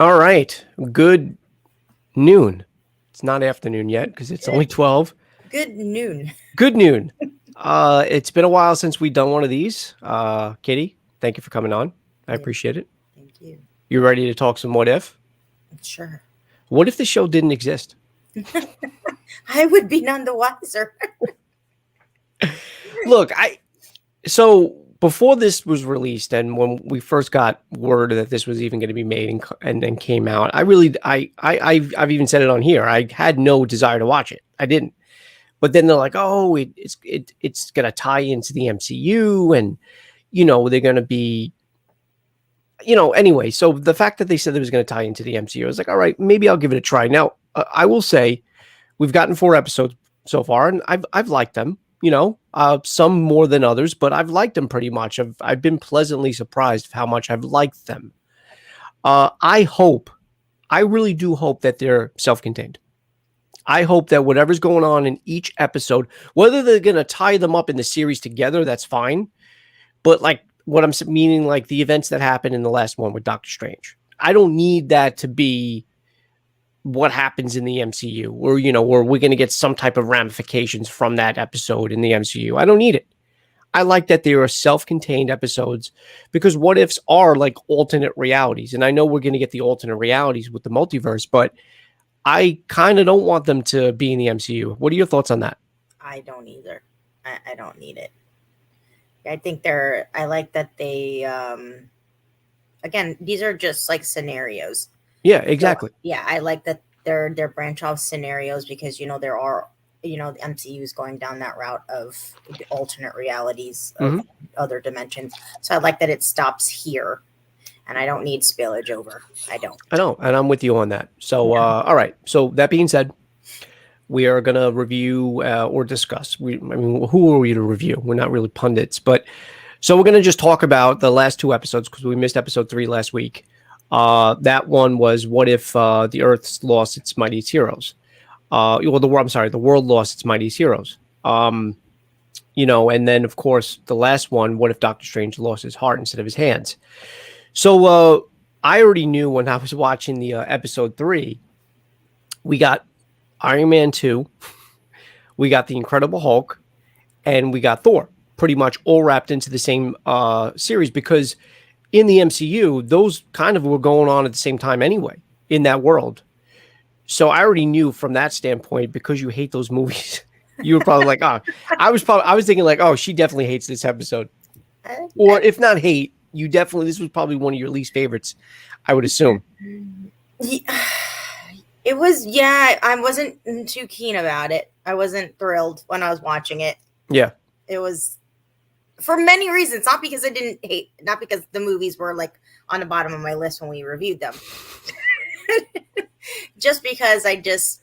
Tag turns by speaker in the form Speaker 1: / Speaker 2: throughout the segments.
Speaker 1: All right. Good noon. It's not afternoon yet because it's only 12.
Speaker 2: Good noon.
Speaker 1: Good noon. It's been a while since we've done one of these. Katie, thank you for coming on. I appreciate it.
Speaker 2: Thank you.
Speaker 1: You ready to talk some what if?
Speaker 2: Sure.
Speaker 1: What if the show didn't exist?
Speaker 2: I would be none the wiser.
Speaker 1: Look, so before this was released, and when we first got word that this was even going to be made and then came out, I've even said it on here. I had no desire to watch it. I didn't. But then they're like, oh, it's going to tie into the MCU, and they're going to be, anyway. So the fact that they said it was going to tie into the MCU, I was like, all right, maybe I'll give it a try. Now, I will say, we've gotten 4 episodes so far, and I've liked them. Some more than others, but I've liked them pretty much. I've been pleasantly surprised of how much I've liked them. I really do hope that they're self-contained. I hope that whatever's going on in each episode, whether they're going to tie them up in the series together, that's fine. But like what I'm meaning, like the events that happened in the last one with Doctor Strange, I don't need that to be what happens in the MCU, or where we're going to get some type of ramifications from that episode in the MCU. I don't need it. I like that they are self-contained episodes, because what ifs are like alternate realities, and I know we're going to get the alternate realities with the multiverse, but I kind of don't want them to be in the MCU. What are your thoughts on that?
Speaker 2: I don't either. I don't need it. I think I like that they, again, these are just like scenarios.
Speaker 1: Yeah, exactly.
Speaker 2: So, yeah, I like that they're branch off scenarios, because there are the MCU is going down that route of alternate realities of other dimensions. So I like that it stops here, and I don't need spillage over. I don't,
Speaker 1: and I'm with you on that. So all right. So that being said, we are going to review or discuss. Who are we to review? We're not really pundits, but so we're going to just talk about the last 2 episodes, because we missed episode 3 last week. That one was what if the Earth lost its mightiest heroes? The world lost its mightiest heroes. And then of course the last one, what if Doctor Strange lost his heart instead of his hands? So I already knew when I was watching the episode 3, we got Iron Man 2, we got the Incredible Hulk, and we got Thor, pretty much all wrapped into the same series, because in the MCU, those kind of were going on at the same time anyway in that world. So I already knew from that standpoint, because you hate those movies, you were probably like, oh, I was thinking like, oh, she definitely hates this episode. Or if not hate, this was probably one of your least favorites, I would assume.
Speaker 2: It was, yeah, I wasn't too keen about it. I wasn't thrilled when I was watching it.
Speaker 1: Yeah.
Speaker 2: It was, for many reasons, not because I didn't hate, not because the movies were like on the bottom of my list when we reviewed them. Just because I don't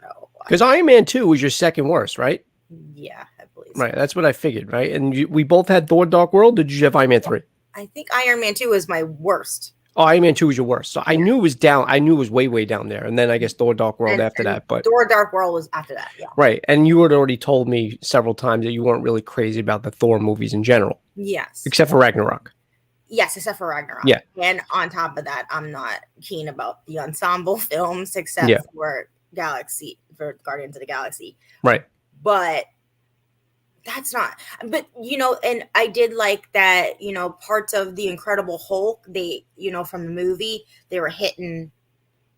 Speaker 2: know.
Speaker 1: Because Iron Man 2 was your second worst, right?
Speaker 2: Yeah, I believe so.
Speaker 1: Right, that's what I figured, right? And we both had Thor Dark World. Did you have Iron Man 3?
Speaker 2: I think Iron Man 2 was my worst.
Speaker 1: Oh, Iron Man 2 was your worst. So I knew it was down. I knew it was way, way down there. And then I guess Thor Dark World after that. But
Speaker 2: Thor Dark World was after that, yeah.
Speaker 1: Right. And you had already told me several times that you weren't really crazy about the Thor movies in general.
Speaker 2: Yes.
Speaker 1: Except for Ragnarok.
Speaker 2: Yes, except for Ragnarok.
Speaker 1: Yeah.
Speaker 2: And on top of that, I'm not keen about the ensemble films except for Guardians of the Galaxy.
Speaker 1: Right.
Speaker 2: But that's not, but and I did like that, parts of the Incredible Hulk, they, from the movie, they were hitting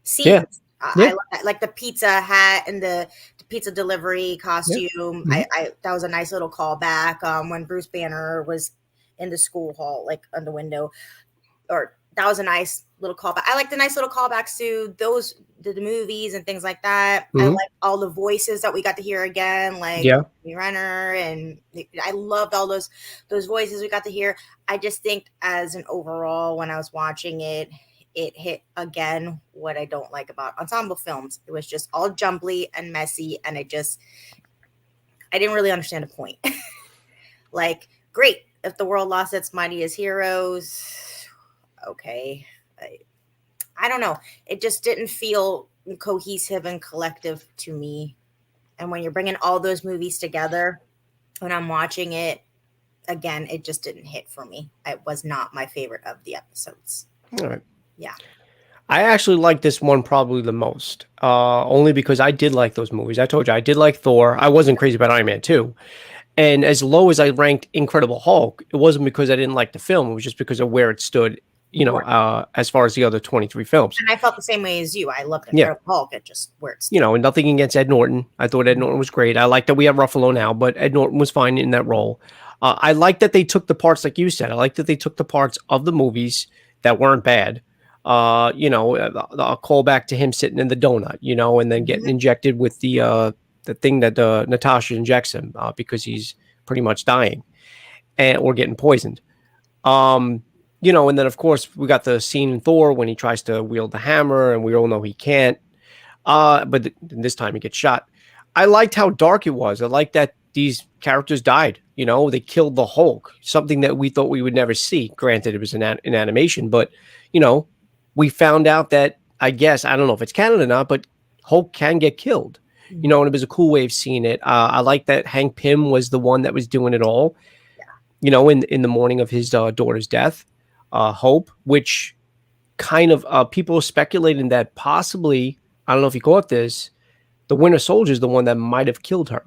Speaker 2: scenes.
Speaker 1: Yeah.
Speaker 2: I like the pizza hat and the pizza delivery costume.
Speaker 1: Yeah.
Speaker 2: That was a nice little callback when Bruce Banner was in the school hall, like on the window, or that was a nice little callback. I like the nice little callbacks to the movies and things like that. I like all the voices that we got to hear again, like Renner, and I loved all those voices we got to hear. I just think as an overall, when I was watching it, it hit again what I don't like about ensemble films. It was just all jumbly and messy, and I didn't really understand the point. Like, great, if the world lost its mightiest heroes, okay. I don't know. It just didn't feel cohesive and collective to me. And when you're bringing all those movies together, when I'm watching it, again, it just didn't hit for me. It was not my favorite of the episodes.
Speaker 1: All right.
Speaker 2: Yeah.
Speaker 1: I actually like this one probably the most, only because I did like those movies. I told you I did like Thor. I wasn't crazy about Iron Man 2. And as low as I ranked Incredible Hulk, it wasn't because I didn't like the film. It was just because of where it stood,
Speaker 2: Right.
Speaker 1: as far as the other 23 films.
Speaker 2: And I felt the same way as you. I loved
Speaker 1: Yeah.
Speaker 2: Incredible Hulk. It just where it's
Speaker 1: And nothing against Ed Norton. I thought Ed Norton was great. I like that we have Ruffalo now, but Ed Norton was fine in that role. I like that they took the parts, like you said. I like that they took the parts of the movies that weren't bad. A callback to him sitting in the donut, and then getting injected with the thing that Natasha injects him because he's pretty much dying or getting poisoned. And then of course we got the scene in Thor when he tries to wield the hammer, and we all know he can't. But this time he gets shot. I liked how dark it was. I liked that these characters died. They killed the Hulk, something that we thought we would never see. Granted, it was an animation, but we found out that, I guess, I don't know if it's canon or not, but Hulk can get killed. And it was a cool way of seeing it. I like that Hank Pym was the one that was doing it all. In the morning of his daughter's death, Hope, which kind of people are speculating that possibly, I don't know if you caught this, the Winter Soldier is the one that might have killed her.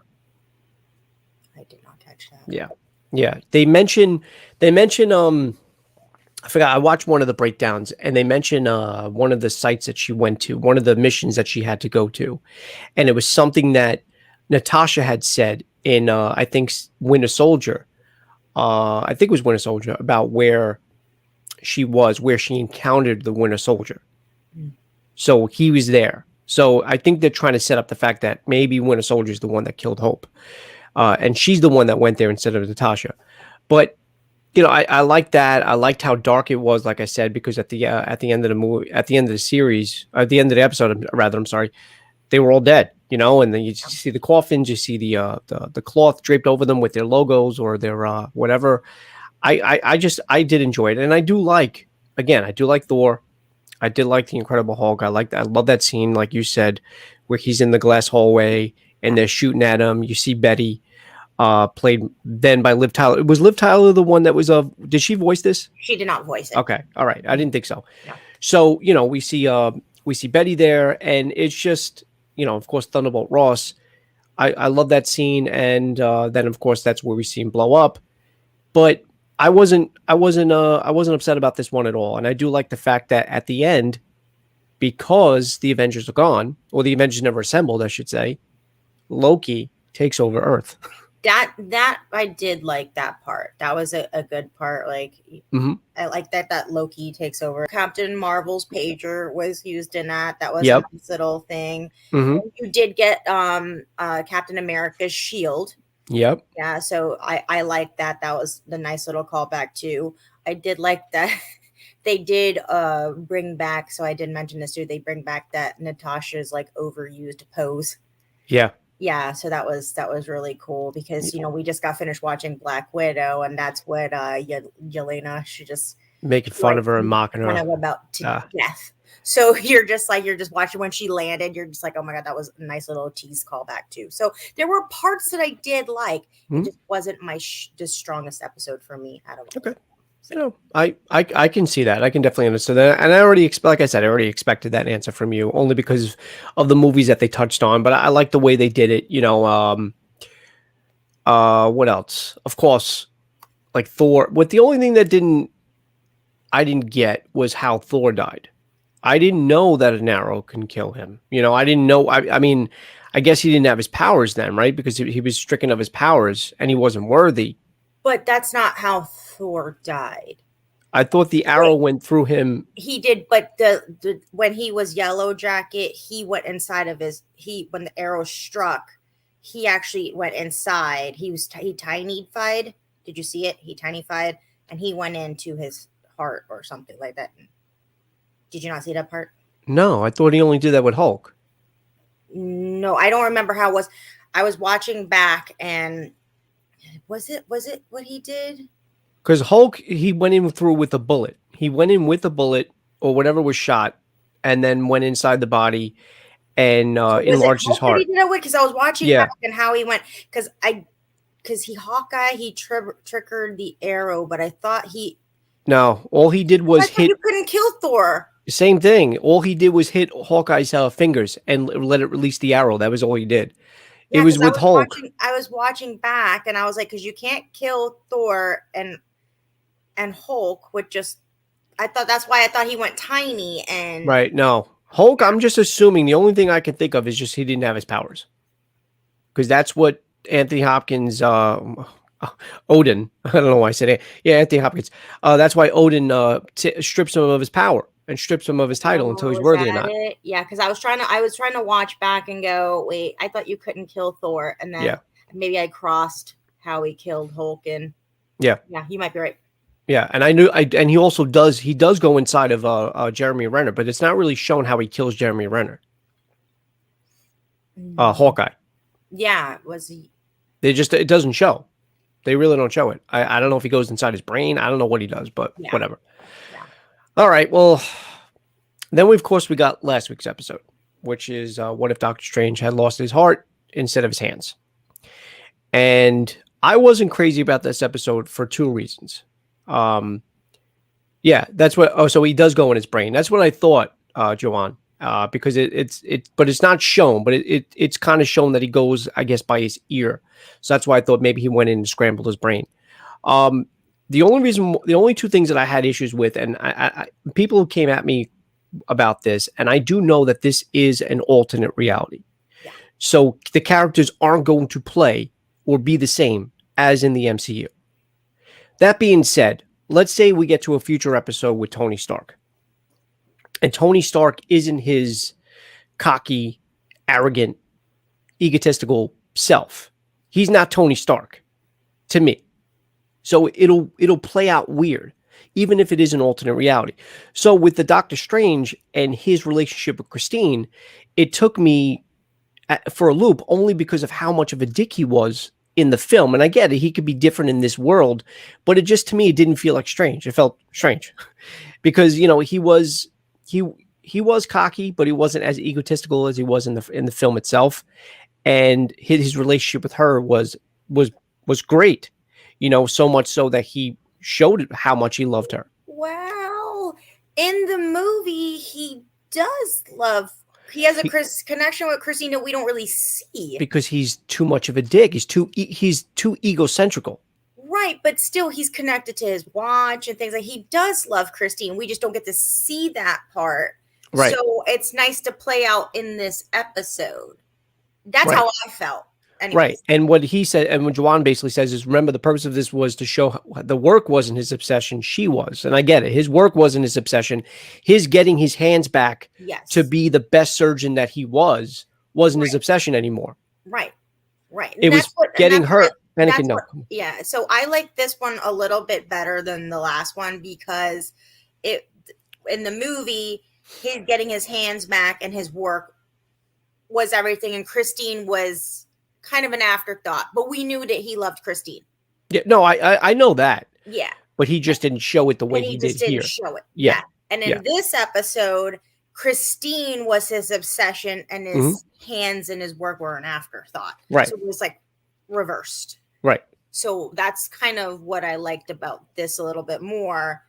Speaker 2: I did not catch that.
Speaker 1: Yeah. They mention I forgot. I watched one of the breakdowns, and they mentioned one of the sites that she went to, one of the missions that she had to go to, and it was something that Natasha had said in I think Winter Soldier. I think it was Winter Soldier, about where she was, where she encountered the Winter Soldier. So he was there. So I think they're trying to set up the fact that maybe Winter Soldier is the one that killed Hope, and she's the one that went there instead of Natasha. But I like that. I liked how dark it was, like I said, because at the end of the movie, at the end of the series, at the end of the episode, rather, I'm sorry, they were all dead. And then you see the coffins, you see the cloth draped over them with their logos or their whatever. I did enjoy it, and I do like Thor. I did like the Incredible Hulk. I love that scene, like you said, where he's in the glass hallway and they're shooting at him. You see Betty, played then by Liv Tyler. Was Liv Tyler the one that was did she voice this?
Speaker 2: She did not voice it.
Speaker 1: Okay, all right. I didn't think so.
Speaker 2: No.
Speaker 1: So we see Betty there, and it's just of course Thunderbolt Ross. I love that scene, and then of course that's where we see him blow up. But I wasn't upset about this one at all, and I do like the fact that at the end, because the Avengers are gone, or the Avengers never assembled, I should say, Loki takes over Earth.
Speaker 2: That I did like that part. That was a good part. Like I like that Loki takes over. Captain Marvel's pager was used in that. That was a nice little thing. You did get Captain America's shield.
Speaker 1: Yep.
Speaker 2: Yeah, so I like that. That was the nice little callback too. I did like that they did bring back, so I did mention this too, they bring back that Natasha's like overused pose. Yeah, so that was really cool because we just got finished watching Black Widow, and that's what Yelena, she just
Speaker 1: making fun of her and mocking her
Speaker 2: about to death. So you're just watching when she landed, you're just like, oh my God, that was a nice little tease callback too. So there were parts that I did like. It just wasn't my the strongest episode for me out of all.
Speaker 1: Okay. I can see that. I can definitely understand that. And I already like I said, I already expected that answer from you, only because of the movies that they touched on. But I like the way they did it. What else? Of course, like Thor. What the only thing that I didn't get was how Thor died. I didn't know that an arrow can kill him. I didn't know. I mean, I guess he didn't have his powers then, right? Because he was stricken of his powers and he wasn't worthy.
Speaker 2: But that's not how Thor died.
Speaker 1: I thought the arrow went through him.
Speaker 2: He did, but the when he was Yellow Jacket, he went inside of when the arrow struck, he actually went inside. He tinified. Did you see it? He tinified, and he went into his heart or something like that. Did you not see that part?
Speaker 1: No, I thought he only did that with Hulk.
Speaker 2: No, I don't remember how it was. I was watching back, and was it what he did?
Speaker 1: Because Hulk, he went in through with a bullet. He went in with a bullet or whatever was shot, and then went inside the body and enlarged his heart.
Speaker 2: Because I was watching back and how he went. Because Hawkeye, he triggered the arrow, but I thought
Speaker 1: No, all he did
Speaker 2: I
Speaker 1: was
Speaker 2: thought
Speaker 1: hit.
Speaker 2: you couldn't kill Thor.
Speaker 1: Same thing. All he did was hit Hawkeye's fingers and let it release the arrow. That was all he did. It
Speaker 2: Yeah,
Speaker 1: was
Speaker 2: because
Speaker 1: with Hulk.
Speaker 2: I was watching back, and I was like, because you can't kill Thor and Hulk with just. I thought that's why I thought he went tiny and
Speaker 1: Right. No. Hulk, I'm just assuming the only thing I can think of is just he didn't have his powers. Because that's what Anthony Hopkins, Odin, I don't know why I said it. Yeah, Anthony Hopkins. That's why Odin strips him of his power and strips him of his title until he's
Speaker 2: was
Speaker 1: worthy or
Speaker 2: that
Speaker 1: not.
Speaker 2: it? Yeah, because I was trying to watch back and go, wait, I thought you couldn't kill Thor, and then maybe I crossed how he killed Hulk, and yeah, you might be right.
Speaker 1: Yeah, and and he also does go inside of Jeremy Renner, but it's not really shown how he kills Jeremy Renner. Hawkeye.
Speaker 2: Yeah, was he?
Speaker 1: It doesn't show. They really don't show it. I don't know if he goes inside his brain. I don't know what he does, but whatever. Yeah. All right. Well, then we got last week's episode, which is what if Doctor Strange had lost his heart instead of his hands? And I wasn't crazy about this episode for two reasons. Yeah, that's what. Oh, so he does go in his brain. That's what I thought, Joanne. Because but it's not shown, but it's kind of shown that he goes, I guess, by his ear. So that's why I thought maybe he went in and scrambled his brain. The only two things that I had issues with, and people came at me about this, and I do know that this is an alternate reality. Yeah. So the characters aren't going to play or be the same as in the MCU. That being said, let's say we get to a future episode with Tony Stark. And Tony Stark isn't his cocky, arrogant, egotistical self. He's not Tony Stark to me. So it'll play out weird, even if it is an alternate reality. So with the Doctor Strange and his relationship with Christine, it took me for a loop only because of how much of a dick he was in the film. And I get it, he could be different in this world, but it just, to me, it didn't feel like strange. It felt strange because, he was cocky, but he wasn't as egotistical as he was in the film itself. And his relationship with her was great, so much so that he showed how much he loved her.
Speaker 2: Well, in the movie, he does love. He has a connection with Christine that we don't really see
Speaker 1: because he's too much of a dick. He's too egocentrical.
Speaker 2: Right, but still, he's connected to his watch and things like. He does love Christine. We just don't get to see that part. Right. So it's nice to play out in this episode. That's how I felt. Anyways.
Speaker 1: Right. And what he said, and what Juwan basically says is, remember, the purpose of this was to show the work wasn't his obsession. She was. And I get it. His work wasn't his obsession. His getting his hands back to be the best surgeon that he wasn't his obsession anymore.
Speaker 2: Right. Right.
Speaker 1: It was getting hurt.
Speaker 2: Yeah. So I like this one a little bit better than the last one because in the movie, his getting his hands back and his work was everything. And Christine was kind of an afterthought, but we knew that he loved Christine.
Speaker 1: Yeah, no, I know that.
Speaker 2: Yeah.
Speaker 1: But he just didn't show it the way he did here.
Speaker 2: Show it.
Speaker 1: Yeah.
Speaker 2: And in this episode, Christine was his obsession and his hands and his work were an afterthought.
Speaker 1: Right.
Speaker 2: So it was like reversed.
Speaker 1: Right.
Speaker 2: So that's kind of what I liked about this a little bit more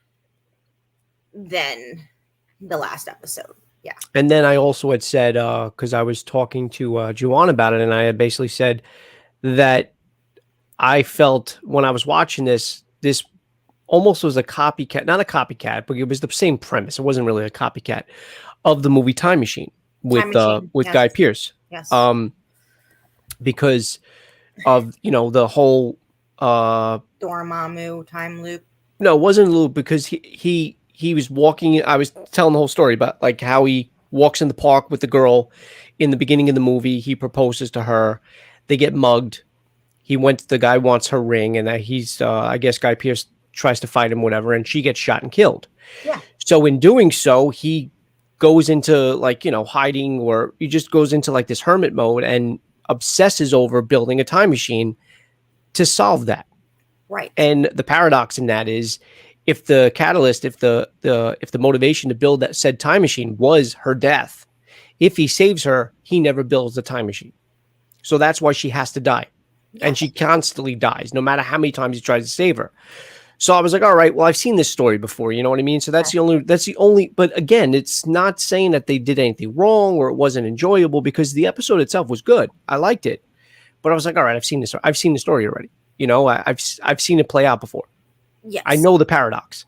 Speaker 2: than the last episode. Yeah.
Speaker 1: And then I also had said, because I was talking to Juwan about it, and I had basically said that I felt when I was watching this almost was a copycat, not a copycat, but it was the same premise. It wasn't really a copycat of the movie Time Machine with Guy Pearce.
Speaker 2: Yes.
Speaker 1: Because of, the whole
Speaker 2: Dormammu time loop.
Speaker 1: No, it wasn't a loop because he was walking. I was telling the whole story about like how he walks in the park with the girl in the beginning of the movie. He proposes to her. They get mugged. The guy wants her ring, and he's, I guess Guy Pearce tries to fight him, whatever, and she gets shot and killed.
Speaker 2: Yeah.
Speaker 1: So in doing so, he goes into like, hiding, or he just goes into like this hermit mode and obsesses over building a time machine to solve that.
Speaker 2: Right.
Speaker 1: And the paradox in that is, if the catalyst, if the motivation to build that said time machine was her death, if he saves her, he never builds the time machine. So that's why she has to die. Yes. And she constantly dies, no matter how many times he tries to save her. So I was like, all right, well, I've seen this story before, you know what I mean? So that's the only, but again, it's not saying that they did anything wrong or it wasn't enjoyable, because the episode itself was good. I liked it, but I was like, all right, I've seen this. I've seen the story already. You know, I've seen it play out before.
Speaker 2: Yes,
Speaker 1: I know the paradox.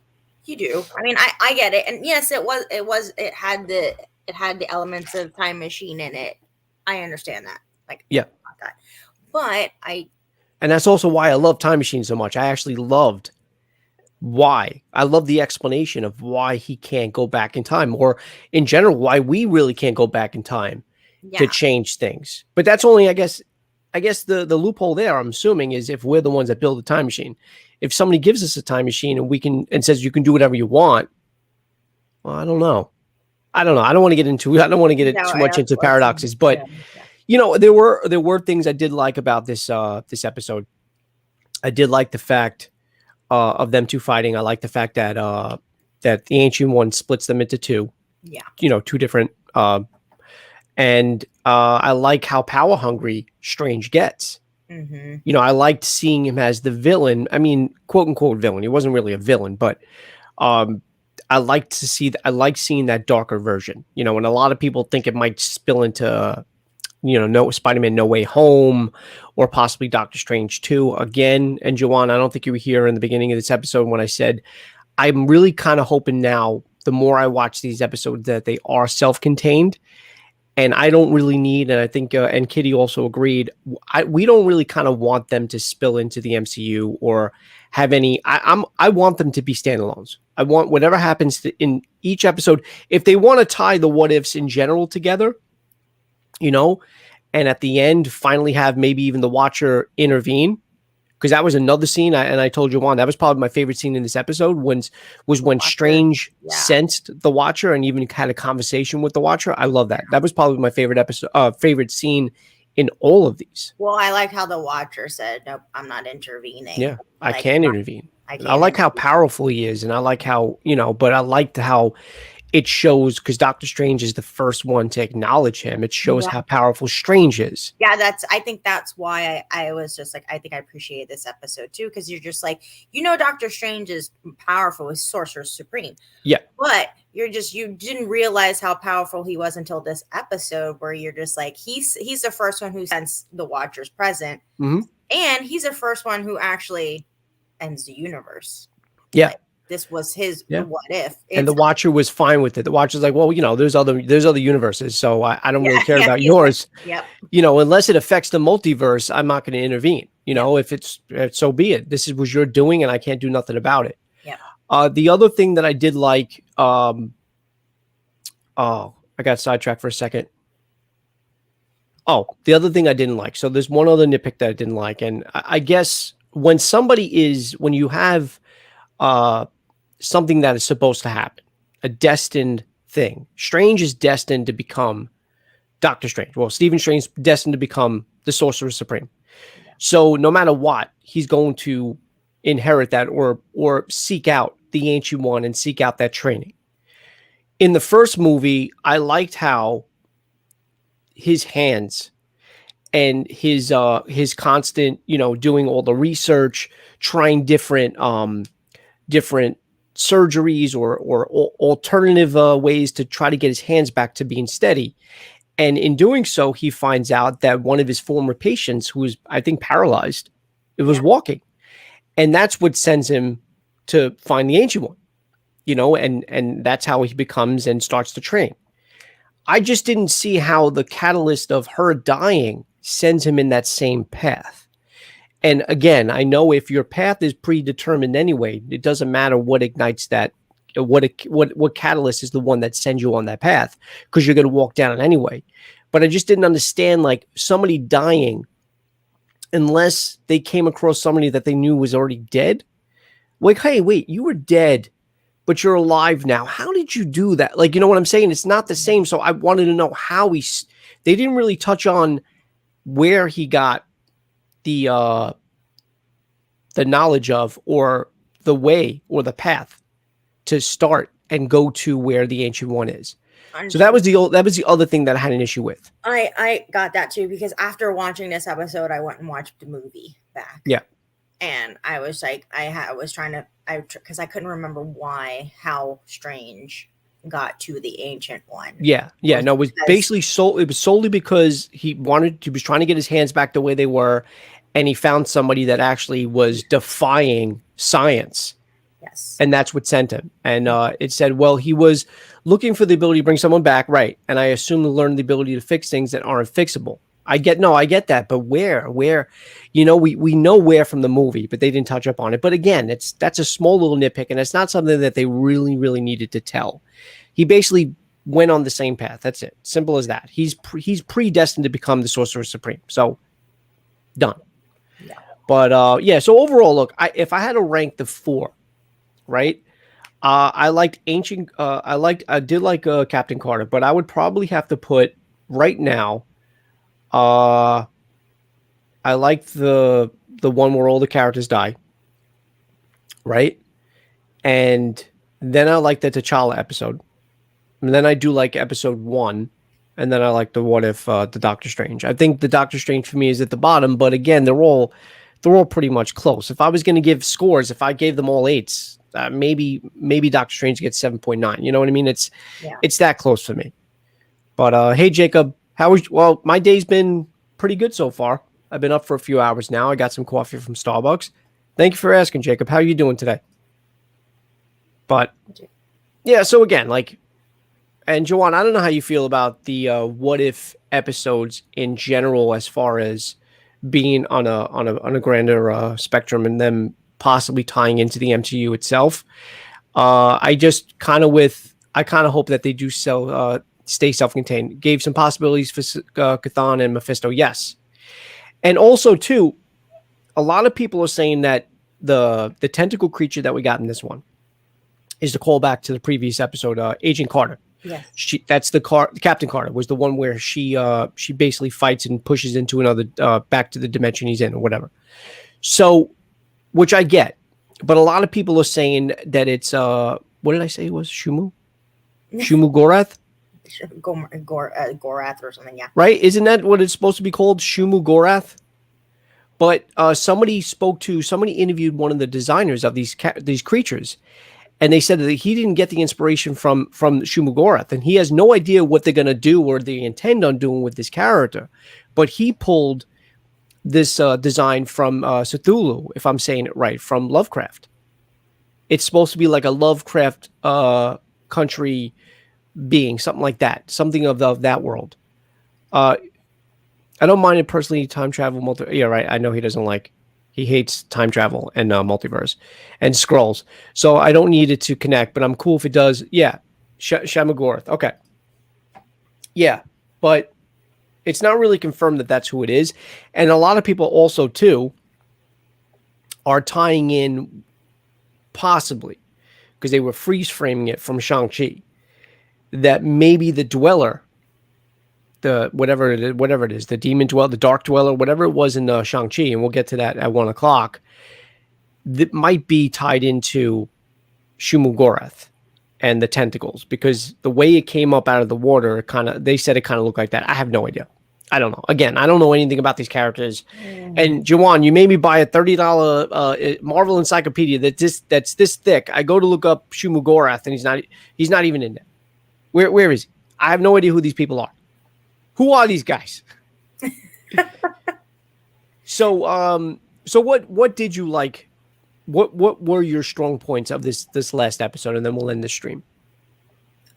Speaker 2: you do. I mean, I get it. And yes, it had the elements of time machine in it. I understand that. Like,
Speaker 1: Yeah.
Speaker 2: that. But
Speaker 1: and that's also why I love Time Machine so much. I actually loved why. I love the explanation of why he can't go back in time, or in general, why we really can't go back in time to change things. But that's only, I guess the loophole there, I'm assuming, is if we're the ones that build the time machine. If somebody gives us a time machine and says you can do whatever you want, well, I don't know. I don't want to get into too much into paradoxes, but you know, there were things I did like about this episode. I did like the fact of them two fighting. I like the fact that that the Ancient One splits them into two.
Speaker 2: Yeah.
Speaker 1: You know, two different. And I like how power hungry Strange gets.
Speaker 2: Mm-hmm.
Speaker 1: You know, I liked seeing him as the villain. I mean, quote unquote villain. He wasn't really a villain, but I like seeing that darker version. You know, and a lot of people think it might spill into, you know, no Spider-Man No Way Home, or possibly Doctor Strange 2 again. And Joanne, I don't think you were here in the beginning of this episode when I said I'm really kind of hoping now, the more I watch these episodes, that they are self-contained. And I don't really need, and I think, and Kitty also agreed, we don't really kind of want them to spill into the MCU or have any. I want them to be standalones. I want whatever happens in each episode. If they want to tie the what ifs in general together, you know, and at the end finally have maybe even the Watcher intervene, because that was another scene. I told you, Juan, that was probably my favorite scene in this episode. When Strange sensed the Watcher and even had a conversation with the Watcher. I love that. That was probably my favorite favorite scene in all of these.
Speaker 2: Well, I like how the Watcher said, "Nope, I'm not intervening."
Speaker 1: Yeah, I can intervene. I like how powerful he is, and I like how, you know, but I liked how it shows, because Doctor Strange is the first one to acknowledge him. It shows how powerful Strange is.
Speaker 2: Yeah, I think that's why I was just like, I think I appreciate this episode too, because you're just like, you know, Doctor Strange is powerful, he's Sorcerer Supreme.
Speaker 1: Yeah.
Speaker 2: But you didn't realize how powerful he was until this episode, where you're just like, he's the first one who sensed the Watcher's present.
Speaker 1: Mm-hmm.
Speaker 2: And he's the first one who actually ends the universe.
Speaker 1: Yeah.
Speaker 2: Like, this was his what if.
Speaker 1: And the Watcher was fine with it. The Watcher's like, well, you know, there's other universes, so I don't really care about yours.
Speaker 2: Yep.
Speaker 1: You know, unless it affects the multiverse, I'm not going to intervene. You know, if it's so be it. This was your doing, and I can't do nothing about it.
Speaker 2: Yeah.
Speaker 1: The other thing that I did like, I got sidetracked for a second. Oh, the other thing I didn't like. So there's one other nitpick that I didn't like, and I guess when you have something that is supposed to happen, a destined thing. Strange is destined to become Doctor Strange. Well, Stephen Strange is destined to become the Sorcerer Supreme. So no matter what, he's going to inherit that or seek out the Ancient One and seek out that training. In the first movie, I liked how his hands and his constant, you know, doing all the research, trying different surgeries or alternative ways to try to get his hands back to being steady. And in doing so, he finds out that one of his former patients, who was, I think, paralyzed, it was walking. And that's what sends him to find the Ancient One, you know, and that's how he becomes and starts to train. I just didn't see how the catalyst of her dying sends him in that same path. And again, I know if your path is predetermined anyway, it doesn't matter what ignites that, what catalyst is the one that sends you on that path, because you're going to walk down it anyway. But I just didn't understand, like, somebody dying unless they came across somebody that they knew was already dead. Like, hey, wait, you were dead, but you're alive now. How did you do that? Like, you know what I'm saying? It's not the same. So I wanted to know how they didn't really touch on where he got the knowledge of, or the way, or the path to start and go to where the Ancient One is. So that was the other thing that I had an issue with.
Speaker 2: I got that too, because after watching this episode, I went and watched the movie back.
Speaker 1: Yeah.
Speaker 2: and I was like, I was trying to, because I couldn't remember how Strange got to the Ancient One.
Speaker 1: Yeah. No, it was basically it was solely because he was trying to get his hands back the way they were, and he found somebody that actually was defying science.
Speaker 2: Yes.
Speaker 1: And that's what sent him. And it said, well, he was looking for the ability to bring someone back, right? And I assume to learn the ability to fix things that aren't fixable. I get that, but where, we know where from the movie, but they didn't touch up on it. But again, that's a small little nitpick, and it's not something that they really, really needed to tell. He basically went on the same path. That's it. Simple as that. He's predestined to become the Sorcerer Supreme. So done.
Speaker 2: Yeah.
Speaker 1: But so overall, look, if I had to rank the 4, right? I liked Ancient. I did like Captain Carter, but I would probably have to put right now. I like the one where all the characters die, right? And then I like the T'Challa episode, and then I do like episode 1, and then I like the What If, the Doctor Strange. I think the Doctor Strange for me is at the bottom, but again, they're all pretty much close. If I was going to give scores, if I gave them all 8s, maybe Doctor Strange gets 7.9. You know what I mean? It's that close for me. But hey, Jacob, well, my day's been pretty good so far. I've been up for a few hours now. I got some coffee from Starbucks. Thank you for asking, Jacob. How are you doing today? But yeah, so again, and Joanne, I don't know how you feel about the What If episodes in general, as far as being on a grander spectrum, and them possibly tying into the MCU itself. I kind of hope that they do stay self-contained. Gave some possibilities for Chthon and Mephisto, yes. And also, too, a lot of people are saying that the tentacle creature that we got in this one is the callback to the previous episode, Agent Carter.
Speaker 2: Yes.
Speaker 1: That's Captain Carter was the one where she basically fights and pushes into another back to the dimension he's in or whatever. So, which I get, but a lot of people are saying that it's what did I say it was? Shumu Gorath?
Speaker 2: Gorath or something, yeah.
Speaker 1: Right? Isn't that what it's supposed to be called? Shumu Gorath? But somebody interviewed one of the designers of these creatures, and they said that he didn't get the inspiration from Shumu Gorath, and he has no idea what they're going to do or they intend on doing with this character. But he pulled this design from Cthulhu, if I'm saying it right, from Lovecraft. It's supposed to be like a Lovecraft country being, something like that, something of that world. I don't mind it personally. Time travel, yeah, right. I know he hates time travel and multiverse and scrolls, so I don't need it to connect. But I'm cool if it does. Yeah, Shamagorth. Okay. Yeah, but it's not really confirmed that that's who it is, and a lot of people also too are tying in, possibly because they were freeze framing it from Shang-Chi, that maybe the Dweller, the whatever it is, the Demon Dweller, the Dark Dweller, whatever it was in Shang-Chi, and we'll get to that at 1:00, that might be tied into Shumu Gorath and the tentacles, because the way it came up out of the water, they said it kind of looked like that. I have no idea. I don't know. Again, I don't know anything about these characters. And Jawan, you made me buy a $30 Marvel encyclopedia that's this thick. I go to look up Shumu Gorath, and he's not even in there. Where is he? I have no idea who these people are. Who are these guys? So what did you like? What were your strong points of this last episode, and then we'll end the stream.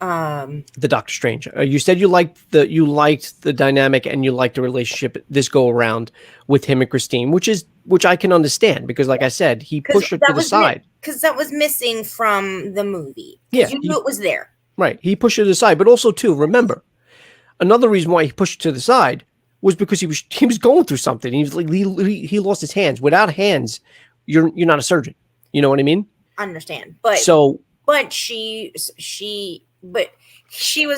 Speaker 1: The Doctor Strange. You said you liked the dynamic, and you liked the relationship this go around with him and Christine, which I can understand, because, like I said, he pushed her to the side
Speaker 2: because that was missing from the movie.
Speaker 1: Yeah,
Speaker 2: you knew it was there.
Speaker 1: Right, he pushed her to the side, but also too, remember, another reason why he pushed her to the side was because he was going through something. He was he lost his hands. Without hands, you're not a surgeon. You know what I mean?
Speaker 2: Understand, but she was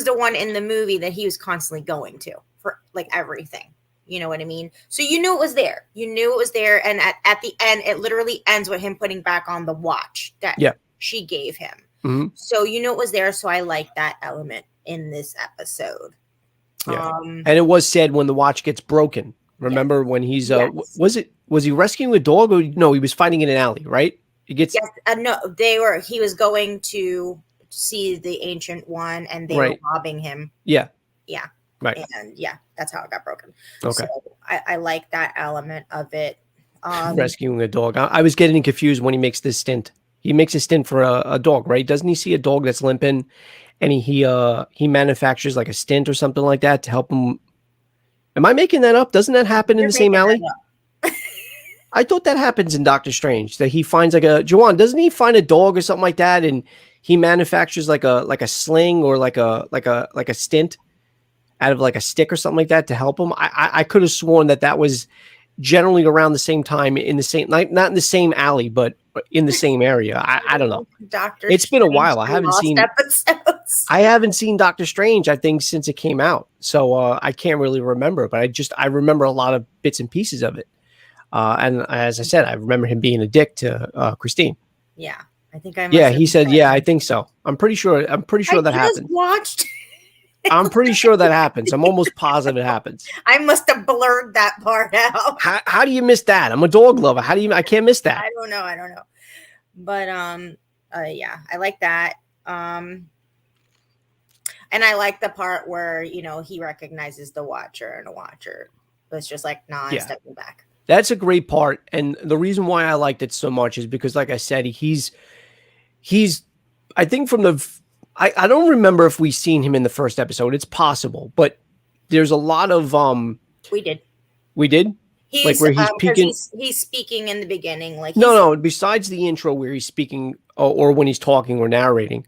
Speaker 2: the one in the movie that he was constantly going to for everything. You know what I mean? So you knew it was there. And at the end, it literally ends with him putting back on the watch that she gave him. Mm-hmm. So you knew it was there. So I like that element in this episode.
Speaker 1: Yeah. And it was said when the watch gets broken, Remember when he's
Speaker 2: Yes.
Speaker 1: was he rescuing a dog or no? He was fighting in an alley, right? He gets
Speaker 2: Yes. No, he was going to see the Ancient One, and they were
Speaker 1: right.
Speaker 2: robbing him.
Speaker 1: Yeah.
Speaker 2: Yeah.
Speaker 1: Right.
Speaker 2: And yeah, that's how it got broken.
Speaker 1: Okay.
Speaker 2: So I like that element of it.
Speaker 1: Rescuing a dog. I was getting confused when he makes this stint. He makes a stint for a dog, right? Doesn't he see a dog that's limping, and he manufactures like a stint or something like that to help him? Am I making that up? Doesn't that happen in
Speaker 2: You're
Speaker 1: the same
Speaker 2: making
Speaker 1: alley?
Speaker 2: that up.
Speaker 1: I thought that happens in Doctor Strange. That he finds like a Jawan. Doesn't he find a dog or something like that, and he manufactures like a sling or like a stint out of like a stick or something like that to help him? I could have sworn that was generally around the same time in the same, like not in the same alley, but in the same area. I don't know.
Speaker 2: Doctor
Speaker 1: It's been a
Speaker 2: Strange,
Speaker 1: while.
Speaker 2: episodes.
Speaker 1: I haven't seen Doctor Strange, I think, since it came out. So I can't really remember, but I remember a lot of bits and pieces of it. And as I said, I remember him being a dick to Christine.
Speaker 2: Yeah, I think I.
Speaker 1: Yeah, he said, "Yeah, I think so." I'm pretty sure that happened.
Speaker 2: Watched.
Speaker 1: I'm pretty sure that happens. I'm almost positive it happens.
Speaker 2: I must have blurred that part out.
Speaker 1: How do you miss that? I'm a dog lover. I can't miss that.
Speaker 2: I don't know. But yeah, I like that. And I like the part where, he recognizes the Watcher, and the Watcher was just like, nah, I'm stepping back.
Speaker 1: That's a great part. And the reason why I liked it so much is because, like I said, he's I think from I don't remember if we seen him in the first episode. It's possible, but there's a lot of
Speaker 2: we did.
Speaker 1: He's, like where he's peeking.
Speaker 2: He's speaking in the beginning, like
Speaker 1: no. Besides the intro where he's speaking, or when he's talking or narrating,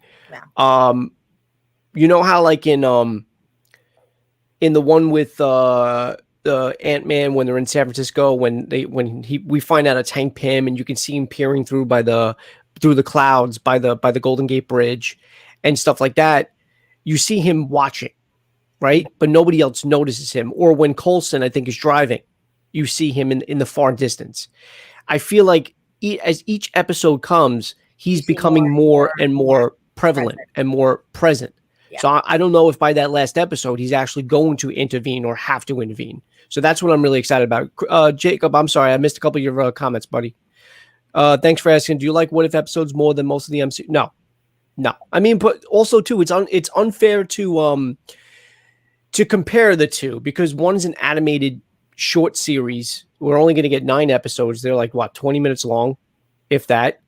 Speaker 1: you know how like in the one with Ant-Man when they're in San Francisco we find out it's Hank Pym and you can see him peering through the clouds by the Golden Gate Bridge and stuff like that. You see him watching, right? But nobody else notices him. Or when Coulson, I think, is driving, you see him in the far distance. I feel like as each episode comes, he's becoming more and more prevalent and more present. Yeah. So I don't know if by that last episode, he's actually going to intervene or have to intervene. So that's what I'm really excited about. Jacob, I'm sorry, I missed a couple of your comments, buddy. Thanks for asking. Do you like What If episodes more than most of the MCU? No. I mean, but also too, it's unfair to compare the two because one's an animated short series. We're only going to get 9 episodes. They're like 20 minutes long, if that.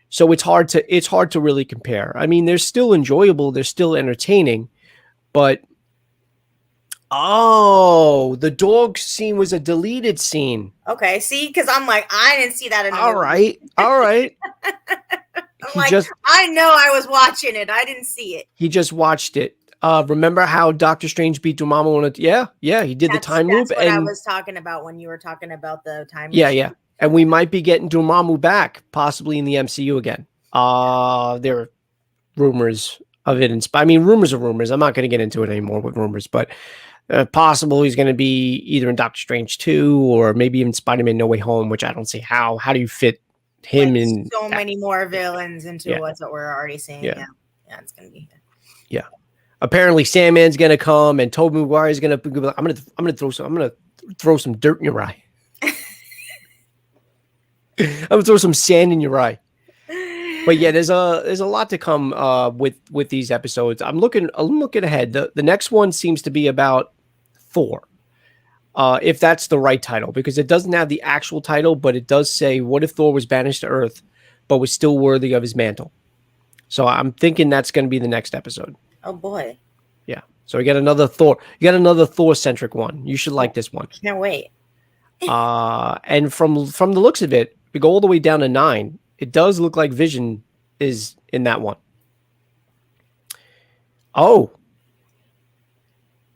Speaker 1: So it's hard to really compare. I mean, they're still enjoyable, they're still entertaining, but the dog scene was a deleted scene.
Speaker 2: Okay, see, because I'm like, I didn't see that in the movie.
Speaker 1: All right.
Speaker 2: I know I was watching it. I didn't see it.
Speaker 1: He just watched it. Remember how Doctor Strange beat Dormammu? Yeah, he did the time loop.
Speaker 2: That's what I was talking about when you were talking about the time loop.
Speaker 1: Yeah. And we might be getting Dormammu back, possibly in the MCU again. There are rumors of it. I mean, rumors are rumors. I'm not going to get into it anymore with rumors, but possible he's going to be either in Doctor Strange 2 or maybe even Spider-Man No Way Home, which I don't see how. How do you fit him in?
Speaker 2: So many more villains into what we're already seeing. Yeah, it's going to be.
Speaker 1: Yeah. Apparently, Sandman's going to come, and Tobey Maguire is going to. I'm going to throw some dirt in your eye. I'm gonna throw some sand in your eye. But yeah, there's a lot to come with these episodes. I'm looking ahead. The next one seems to be about Thor, if that's the right title, because it doesn't have the actual title, but it does say, "What if Thor was banished to Earth, but was still worthy of his mantle?" So I'm thinking that's going to be the next episode.
Speaker 2: Oh boy!
Speaker 1: Yeah. So we got another Thor. You got another Thor-centric one. You should like this one.
Speaker 2: Can't wait.
Speaker 1: And from the looks of it, we go all the way down to 9. It does look like Vision is in that one. Oh.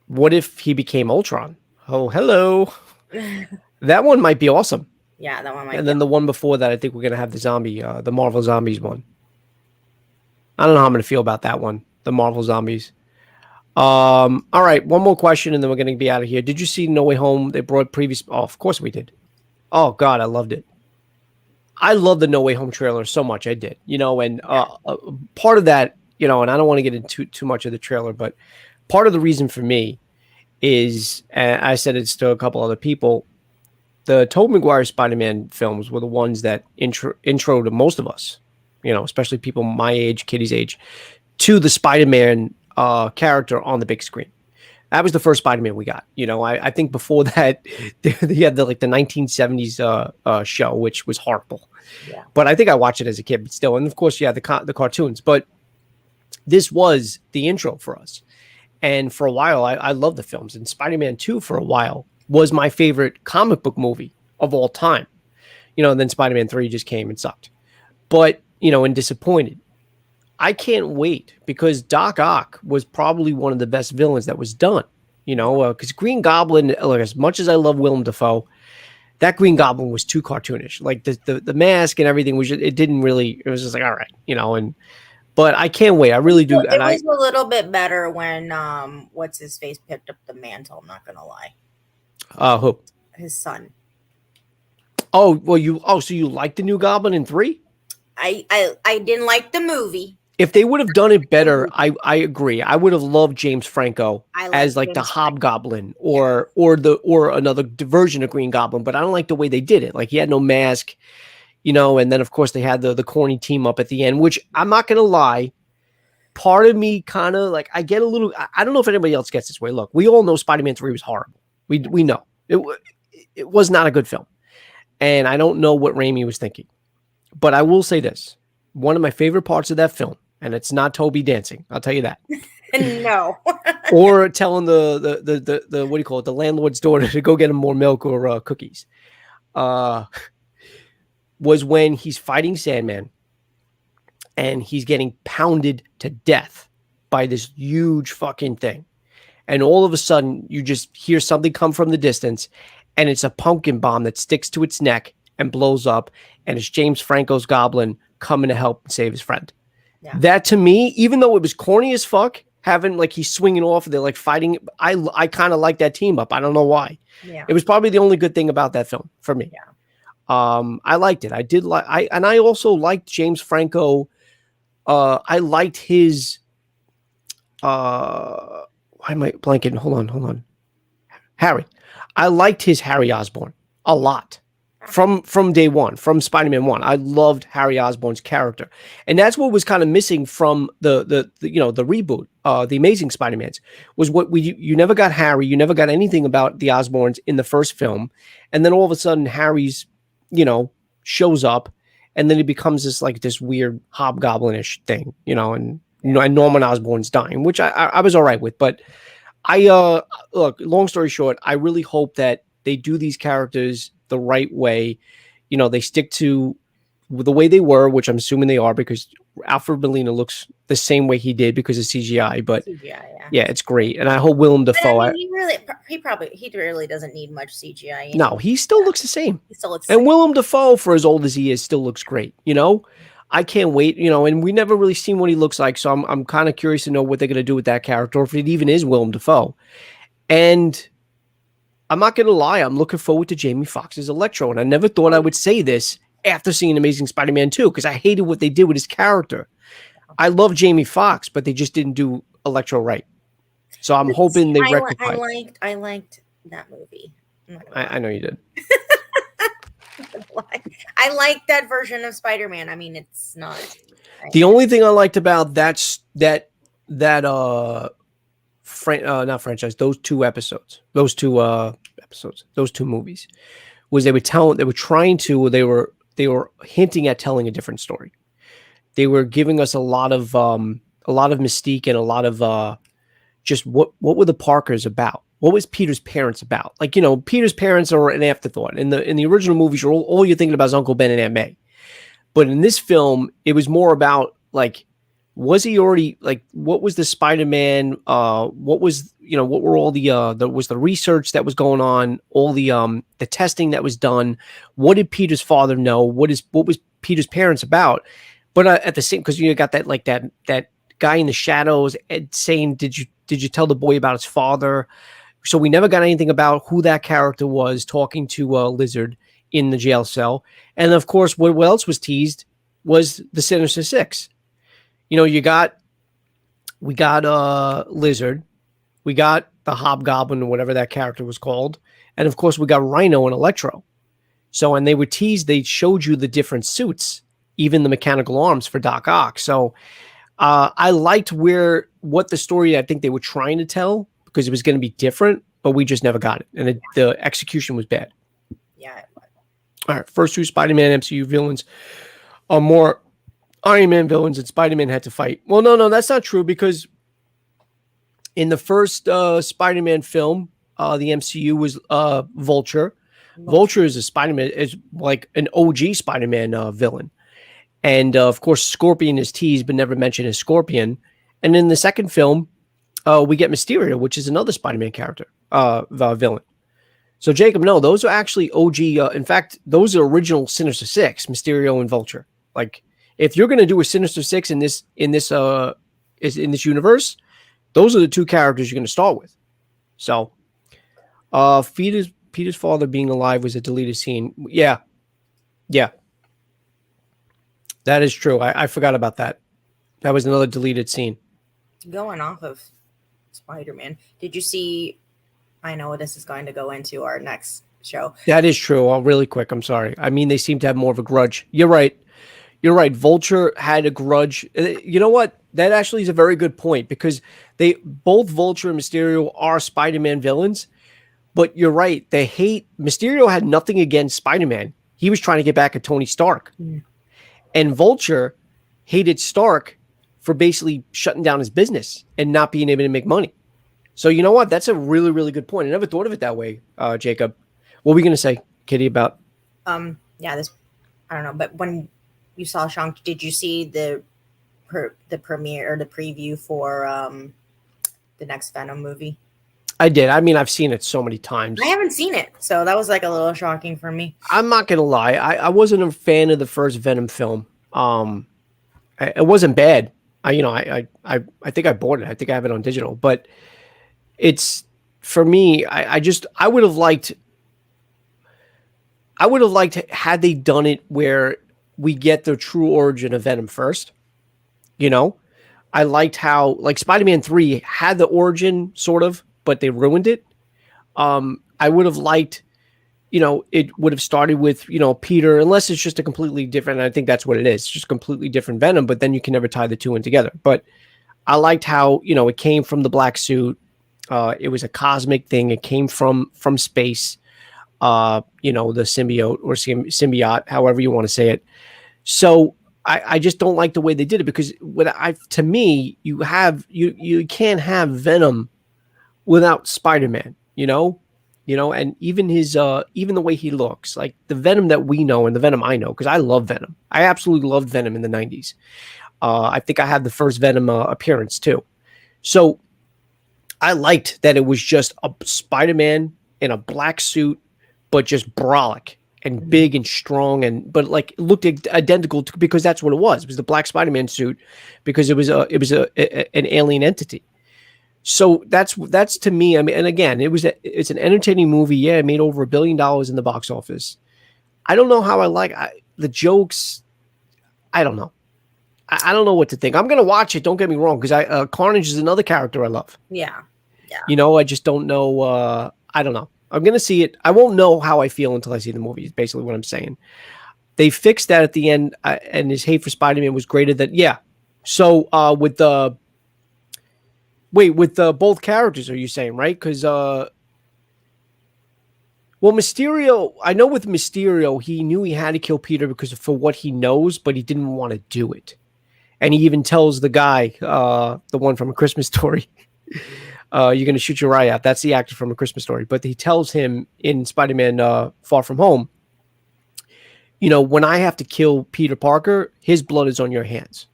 Speaker 1: What if he became Ultron? Oh, hello. That one might be awesome.
Speaker 2: Yeah, that one might.
Speaker 1: And then the one before that, I think we're going to have the Marvel Zombies one. I don't know how I'm going to feel about that one, the Marvel Zombies. All right, one more question, and then we're going to be out of here. Did you see No Way Home? They brought previous. Oh, of course we did. Oh God, I loved it. I love the No Way Home trailer so much. I did, and part of that, and I don't want to get into too much of the trailer, but part of the reason for me is, and I said it's to a couple other people, the Tobey Maguire Spider-Man films were the ones that intro to most of us, especially people my age, Kitty's age, to the Spider-Man character on the big screen. That was the first Spider-Man we got. I think before that, they had the 1970s show, which was horrible.
Speaker 2: Yeah.
Speaker 1: But I think I watched it as a kid, but still. And of course, yeah, the cartoons. But this was the intro for us. And for a while, I loved the films. And Spider-Man 2 for a while was my favorite comic book movie of all time. And then Spider-Man 3 just came and sucked. But, and disappointed. I can't wait because Doc Ock was probably one of the best villains that was done, because Green Goblin, as much as I love Willem Dafoe, that Green Goblin was too cartoonish. Like the mask and everything it was just like, all right, but I can't wait. I really do.
Speaker 2: It was a little bit better when, what's his face picked up the mantle. I'm not going to lie.
Speaker 1: Who?
Speaker 2: His son.
Speaker 1: Oh, well, so you like the new Goblin in 3?
Speaker 2: I didn't like the movie.
Speaker 1: If they would have done it better, I agree. I would have loved James Franco as like the Hobgoblin or another version of Green Goblin, but I don't like the way they did it. Like he had no mask, and then of course they had the corny team up at the end, which I'm not gonna lie. Part of me kind of like I get a little. I don't know if anybody else gets this way. Look, we all know Spider-Man 3 was horrible. We know it was not a good film, and I don't know what Raimi was thinking. But I will say this: one of my favorite parts of that film. And it's not Toby dancing. I'll tell you that.
Speaker 2: No.
Speaker 1: Or telling the what do you call it? The landlord's daughter to go get him more milk or cookies. Was when he's fighting Sandman and he's getting pounded to death by this huge fucking thing. And all of a sudden you just hear something come from the distance and it's a pumpkin bomb that sticks to its neck and blows up. And it's James Franco's Goblin coming to help and save his friend. Yeah. That to me, even though it was corny as fuck, having like he's swinging off, they're like fighting. I kind of like that team up. I don't know why. Yeah. It was probably the only good thing about that film for me. Yeah. I liked it. I did like. I also liked James Franco. I liked his. Why am I blanking? Hold on. Harry. I liked his Harry Osborn a lot. From day one, from Spider-Man 1, I loved Harry Osborn's character, and that's what was kind of missing from the reboot, the Amazing Spider-Mans, was what you never got Harry, you never got anything about the Osborns in the first film, and then all of a sudden Harry's, shows up, and then it becomes this weird hobgoblinish thing, and Norman Osborn's dying, which I was all right with, but look, long story short, I really hope that they do these characters the right way. They stick to the way they were, which I'm assuming they are, because Alfred Molina looks the same way he did because of CGI. But yeah, it's great, and I hope Willem Dafoe.
Speaker 2: I mean, he really doesn't need much CGI.
Speaker 1: No, he still looks the same.
Speaker 2: He still looks.
Speaker 1: And Willem Dafoe, for as old as he is, still looks great. I can't wait. And we never really seen what he looks like, so I'm kind of curious to know what they're gonna do with that character, or if it even is Willem Dafoe. And I'm not going to lie, I'm looking forward to Jamie Foxx's Electro, and I never thought I would say this after seeing Amazing Spider-Man 2, because I hated what they did with his character. I love Jamie Foxx, but they just didn't do Electro right. So I'm hoping they rectify.
Speaker 2: I liked that movie.
Speaker 1: I know you did.
Speaker 2: I like that version of Spider-Man. I mean, it's not.
Speaker 1: The only thing I liked about not franchise, those two movies, was they were hinting at telling a different story. They were giving us a lot of mystique and a lot of just what were the Parkers about? What was Peter's parents about? Like, Peter's parents are an afterthought. In the original movies, all you're thinking about is Uncle Ben and Aunt May. But in this film, it was more about like, was he already like, what was the Spider-Man? What were all the research that was going on, all the testing that was done? What did Peter's father know? What was Peter's parents about? But at the same, because you got that guy in the shadows saying, did you tell the boy about his father? So we never got anything about who that character was talking to Lizard in the jail cell. And of course, what else was teased was the Sinister Six. We got Lizard, we got the Hobgoblin or whatever that character was called, and of course we got Rhino and Electro. So, and they were teased, they showed you the different suits, even the mechanical arms for Doc Ock. So, I liked what the story I think they were trying to tell because it was going to be different, but we just never got it. And the execution was bad.
Speaker 2: Yeah.
Speaker 1: All right. First two Spider-Man MCU villains are more Iron Man villains and Spider-Man had to fight. Well, no, that's not true because in the first Spider-Man film, the MCU was Vulture. Vulture is a Spider-Man, is like an OG Spider-Man villain. And of course, Scorpion is teased but never mentioned as Scorpion. And in the second film, we get Mysterio, which is another Spider-Man character, villain. So Jacob, no, those are actually OG. In fact, those are original Sinister Six, Mysterio and Vulture. Like, if you're going to do a Sinister Six in this universe, those are the two characters you're going to start with. So, Peter's father being alive was a deleted scene. Yeah. That is true. I forgot about that. That was another deleted scene.
Speaker 2: Going off of Spider-Man, did you see? I know this is going to go into our next show.
Speaker 1: That is true. Really quick. I'm sorry. I mean, they seem to have more of a grudge. You're right. Vulture had a grudge. You know what? That actually is a very good point because they both Vulture and Mysterio are Spider-Man villains. But you're right. They hate Mysterio had nothing against Spider-Man. He was trying to get back at Tony Stark. Mm. And Vulture hated Stark for basically shutting down his business and not being able to make money. So you know what? That's a really, really good point. I never thought of it that way, Jacob. What were we going to say, Kitty, about?
Speaker 2: This, I don't know. But when you saw Shang, did you see the premiere or the preview for the next Venom movie?
Speaker 1: I did. I mean, I've seen it so many times.
Speaker 2: I haven't seen it, so that was like a little shocking for me.
Speaker 1: I'm not gonna lie. I wasn't a fan of the first Venom film. It wasn't bad. I think I bought it. I think I have it on digital. But it's for me. I would have liked had they done it where we get the true origin of Venom first. You know, I liked how like Spider-Man 3 had the origin sort of, but they ruined it. I would have liked, it would have started with, Peter, unless it's just a completely different, I think that's what it is. It's just completely different Venom, but then you can never tie the two in together. But I liked how, it came from the black suit. It was a cosmic thing. It came from space, the symbiote or symbiote, however you want to say it. So I just don't like the way they did it because to me, you can't have Venom without Spider-Man, and even even the way he looks, like the Venom that we know and the Venom I know, because I love Venom. I absolutely loved Venom in the 90s. I think I had the first Venom appearance too. So I liked that it was just a Spider-Man in a black suit, but just brolic and big and strong, but like it looked identical because that's what it was. It was the black Spider-Man suit because it was an alien entity. So that's to me. I mean, and again, it's an entertaining movie. Yeah, it made over $1 billion in the box office. I don't know how I like the jokes. I don't know. I don't know what to think. I'm gonna watch it. Don't get me wrong, because Carnage is another character I love.
Speaker 2: Yeah.
Speaker 1: I just don't know. I don't know. I'm gonna see it. I won't know how I feel until I see the movie. Is basically what I'm saying. They fixed that at the end, and his hate for Spider-Man was greater than So with the. Wait, with both characters, are you saying, right? Because, Mysterio, I know with Mysterio, he knew he had to kill Peter because for what he knows, but he didn't want to do it. And he even tells the guy, the one from A Christmas Story, you're going to shoot your eye out. That's the actor from A Christmas Story. But he tells him in Spider-Man Far From Home, when I have to kill Peter Parker, his blood is on your hands.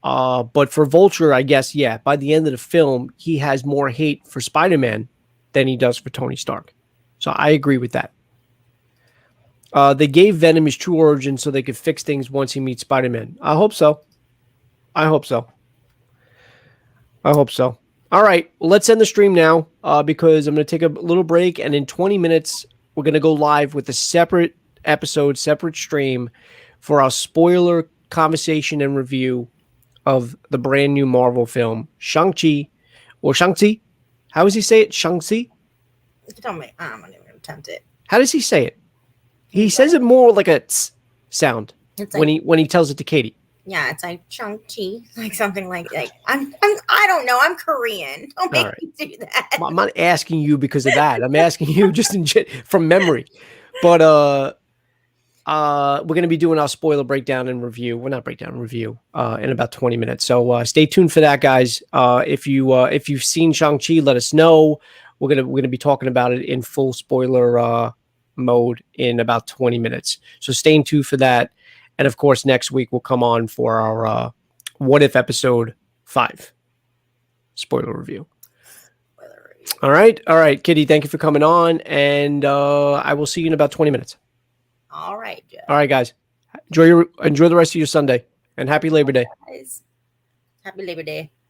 Speaker 1: But for Vulture, I guess, by the end of the film, he has more hate for Spider-Man than he does for Tony Stark. So I agree with that. They gave Venom his true origin so they could fix things once he meets Spider-Man. I hope so. All right, well, let's end the stream now because I'm going to take a little break. And in 20 minutes, we're going to go live with a separate episode, separate stream for our spoiler conversation and review of the brand new Marvel film, Shang-Chi, or Shang-Chi. How does he say it? Shang-Chi?
Speaker 2: You tell me. I'm not even going to attempt it.
Speaker 1: How does he say it? He says it more like a tss sound
Speaker 2: It's
Speaker 1: when
Speaker 2: like,
Speaker 1: he tells it to Katie.
Speaker 2: yeah, it's like Chang-Chi, like something like I don't know. I'm Korean. Don't
Speaker 1: All
Speaker 2: make
Speaker 1: right.
Speaker 2: me do that.
Speaker 1: I'm not asking you because of that. I'm asking you just from memory. But we're going to be doing our spoiler breakdown and review. Well, not breakdown, review in about 20 minutes. So stay tuned for that, guys. If you've seen Shang-Chi, let us know. We're gonna be talking about it in full spoiler mode in about 20 minutes. So stay tuned for that. And of course, next week we'll come on for our What If episode 5 spoiler review. All right, Kitty. Thank you for coming on, and I will see you in about 20 minutes.
Speaker 2: All right, Joe.
Speaker 1: All right, guys. Enjoy the rest of your Sunday, and happy Labor Day.
Speaker 2: Guys, happy Labor Day.